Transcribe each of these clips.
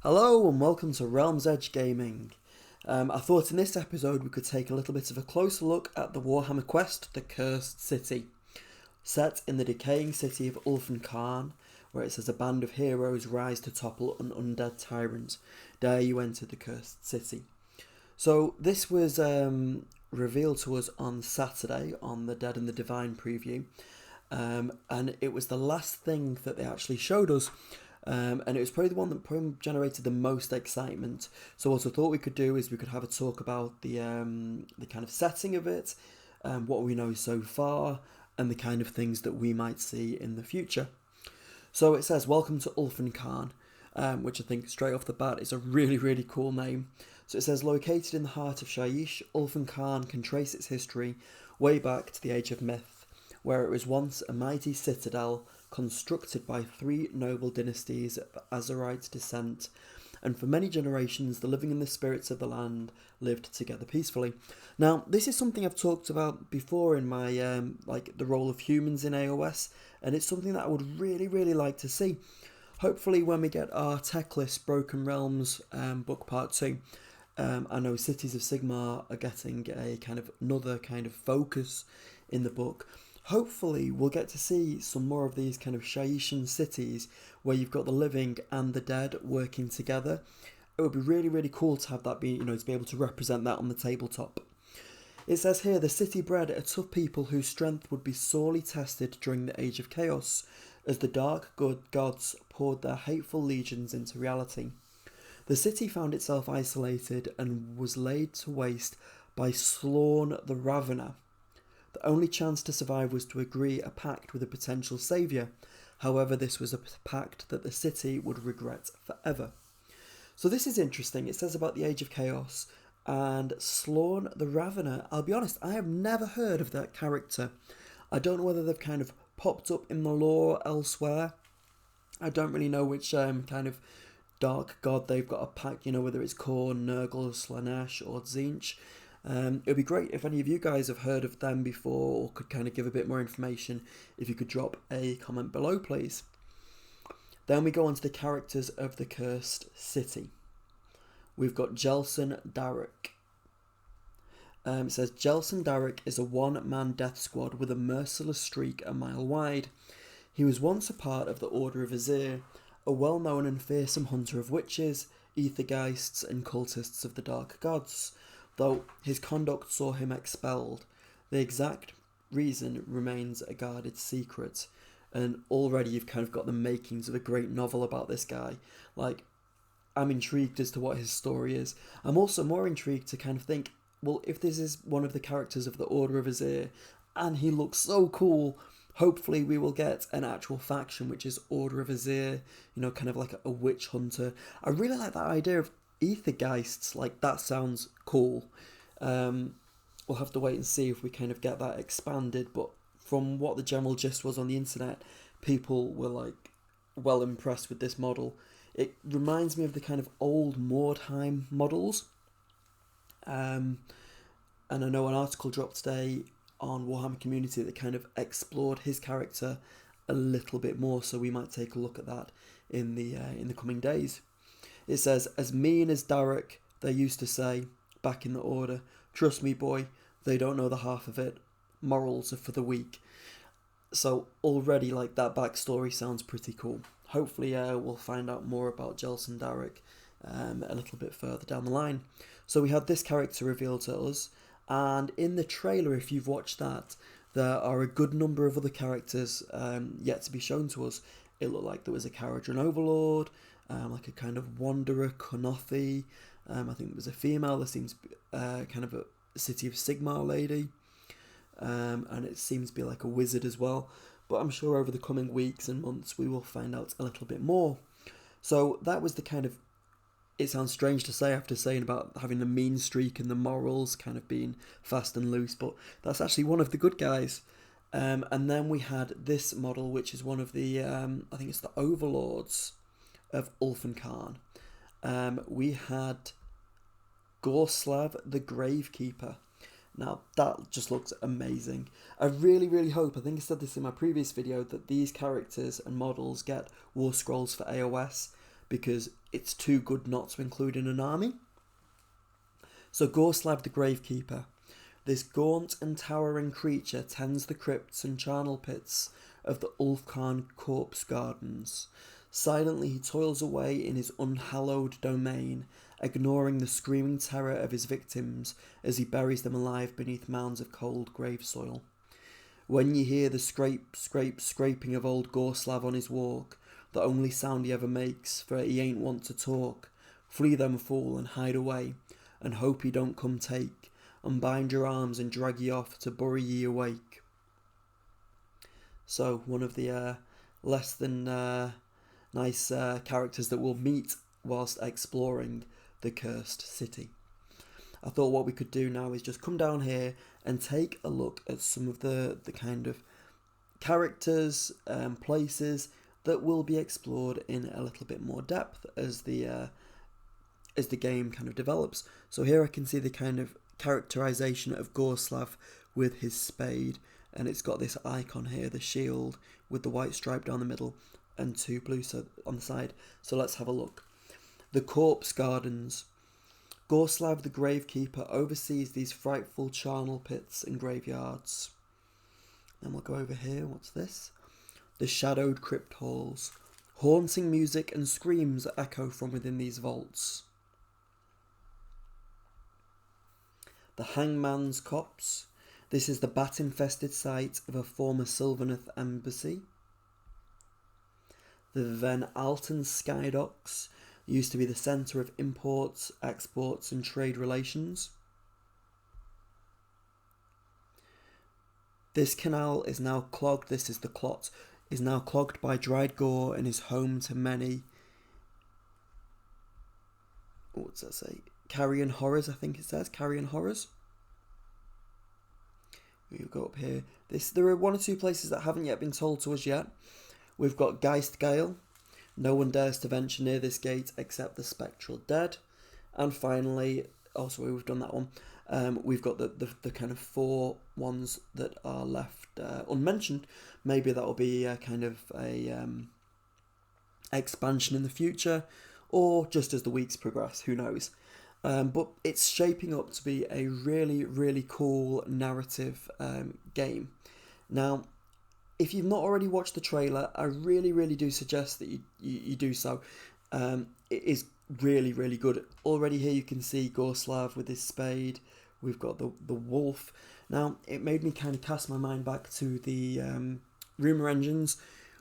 Hello and welcome to Realm's Edge Gaming. I thought in this episode we could take a little bit of a closer look at the Warhammer quest, The Cursed City. Set in the decaying city of Ulfenkarn, where it says a band of heroes rise to topple an undead tyrant. Dare you enter the Cursed City. So this was revealed to us on Saturday on the Dead and the Divine preview. And it was the last thing that they actually showed us. And it was probably the one that probably generated the most excitement. So what I thought we could do is we could have a talk about the kind of setting of it, what we know so far, and the kind of things that we might see in the future. So it says, welcome to Ulfenkarn, which I think straight off the bat is a really cool name. So it says, located in the heart of Shyish, Ulfenkarn can trace its history way back to the Age of Myth, where it was once a mighty citadel constructed by three noble dynasties of Azerite descent, and for many generations the living and the spirits of the land lived together peacefully. Now, this is something I've talked about before in my the role of humans in AOS, and it's something that I would really like to see. Hopefully when we get our tech list Broken Realms book part 2, I know Cities of Sigmar are getting a kind of another kind of focus in the book. Hopefully we'll get to see some more of these kind of Shyian cities where you've got the living and the dead working together. It would be really cool to have that be, to be able to represent that on the tabletop. It says here, the city bred a tough people whose strength would be sorely tested during the Age of Chaos, as the dark gods poured their hateful legions into reality. The city found itself isolated and was laid to waste by Slorn the Ravener. The only chance to survive was to agree a pact with a potential saviour. However, this was a pact that the city would regret forever. So this is interesting. It says about the Age of Chaos and Slorn the Ravener. I'll be honest, I have never heard of that character. I don't know whether they've kind of popped up in the lore elsewhere. I don't really know which kind of dark god they've got a pact, whether it's Khorne, Nurgle, Slanesh or Tzeentch. It would be great if any of you guys have heard of them before or could kind of give a bit more information. If you could drop a comment below, please. Then we go on to the characters of the Cursed City. We've got Jelson Darrick. It says, Jelson Darrick is a one-man death squad with a merciless streak a mile wide. He was once a part of the Order of Azir, a well-known and fearsome hunter of witches, ethergeists and cultists of the Dark Gods. Though his conduct saw him expelled, the exact reason remains a guarded secret. And already you've kind of got the makings of a great novel about this guy. I'm intrigued as to what his story is. I'm also more intrigued to kind of think, well, if this is one of the characters of the Order of Azir, and he looks so cool, hopefully we will get an actual faction, which is Order of Azir, kind of like a witch hunter. I really like that idea of ethergeists. That sounds cool. We'll have to wait and see if we kind of get that expanded, but from what the general gist was on the internet, people were well impressed with this model. It reminds me of the kind of old Mordheim models, and I know an article dropped today on Warhammer Community that kind of explored his character a little bit more, so we might take a look at that in the coming days. It says, as mean as Darrick, they used to say, back in the Order. Trust me, boy, they don't know the half of it. Morals are for the weak. So already, that backstory sounds pretty cool. Hopefully we'll find out more about Jelson Darrick a little bit further down the line. So we had this character revealed to us, and in the trailer, if you've watched that, there are a good number of other characters yet to be shown to us. It looked like there was a Kharadron Overlord, like a kind of Wanderer Kunothi. I think there was a female. There seems to be kind of a City of Sigmar lady. And it seems to be like a wizard as well. But I'm sure over the coming weeks and months we will find out a little bit more. So that was the kind of... It sounds strange to say after saying about having the mean streak and the morals kind of being fast and loose, but that's actually one of the good guys. And then we had this model, which is one of the... I think it's the Overlords of Ulfenkarn. We had Gorslav the Gravekeeper. Now that just looks amazing. I really hope, I think I said this in my previous video, that these characters and models get War Scrolls for AOS, because it's too good not to include in an army. So Gorslav the Gravekeeper. This gaunt and towering creature tends the crypts and charnel pits of the Ulfkhan corpse gardens. Silently he toils away in his unhallowed domain, ignoring the screaming terror of his victims as he buries them alive beneath mounds of cold grave soil. When ye hear the scraping of old Gorslav on his walk, the only sound he ever makes, for he ain't wont to talk, flee them, fool, and hide away, and hope he don't come take, unbind your arms and drag ye off to bury ye awake. So, one of the less than nice characters that we'll meet whilst exploring the Cursed City. I thought what we could do now is just come down here and take a look at some of the kind of characters and places that will be explored in a little bit more depth as the game kind of develops. So here I can see the kind of characterization of Gorslav with his spade, and it's got this icon here, the shield with the white stripe down the middle and two blue on the side. So let's have a look. The Corpse Gardens. Gorslav the Gravekeeper oversees these frightful charnel pits and graveyards. Then we'll go over here. What's this? The Shadowed Crypt Halls. Haunting music and screams echo from within these vaults. The Hangman's Copse. This is the bat-infested site of a former Sylvaneth embassy. The Van Alten Sky Docks used to be the centre of imports, exports and trade relations. This canal is now clogged, this is the Clot, is now clogged by dried gore and is home to many, what's that say? Carrion horrors, I think it says, carrion horrors. We'll go up here. There are one or two places that haven't yet been told to us yet. We've got Geistgale. No one dares to venture near this gate except the spectral dead. And finally, also we've done that one, we've got the kind of 4 ones that are left unmentioned. Maybe that'll be a kind of a expansion in the future, or just as the weeks progress, who knows. But it's shaping up to be a really, really cool narrative game. Now, if you've not already watched the trailer, I really, really do suggest that you do so. It is really, really good. Already here you can see Gorslav with his spade. We've got the wolf. Now, it made me kind of cast my mind back to the rumour engines.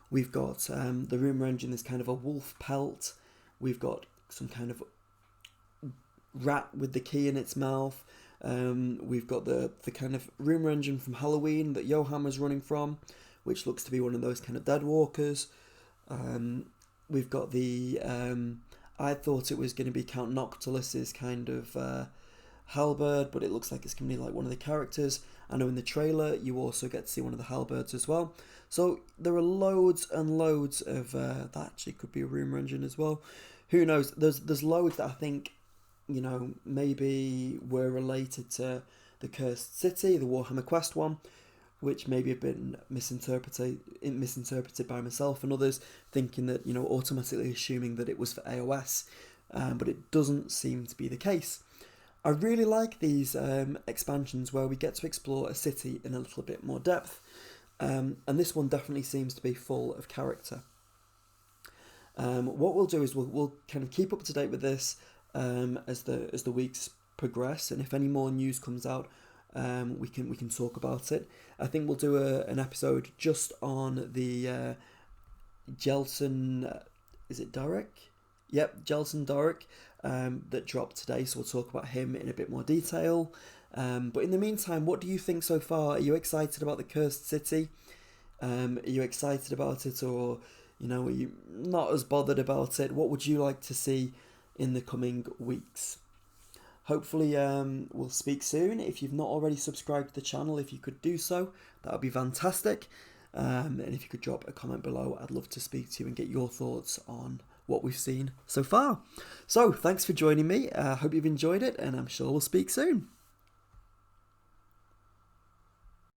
We've got the rumour engine is kind of a wolf pelt. We've got some kind of rat with the key in its mouth. We've got the kind of rumour engine from Halloween that Warhammer's running from, which looks to be one of those kind of dead walkers. We've got the I thought it was going to be Count Noctilus's kind of halberd, but it looks like it's going to be like one of the characters. I know in the trailer you also get to see one of the halberds as well. So there are loads and loads of that actually could be a rumour engine as well. Who knows? There's loads that I think, you know, maybe were related to the Cursed City, the Warhammer Quest one, which maybe have been misinterpreted by myself and others, thinking that, you know, automatically assuming that it was for AOS, but it doesn't seem to be the case. I really like these expansions where we get to explore a city in a little bit more depth, and this one definitely seems to be full of character. What we'll do is we'll kind of keep up to date with this as the weeks progress, and if any more news comes out, we can talk about it. I think we'll do an episode just on the Jelson, is it Doric? Yep, Jelson Doric, that dropped today, so we'll talk about him in a bit more detail. But in the meantime, what do you think so far? Are you excited about the Cursed City? Are you excited about it, or, you know, are you not as bothered about it? What would you like to see in the coming weeks? Hopefully we'll speak soon. If you've not already subscribed to the channel, if you could do so, that would be fantastic. And if you could drop a comment below, I'd love to speak to you and get your thoughts on what we've seen so far. So thanks for joining me. I hope you've enjoyed it, and I'm sure we'll speak soon.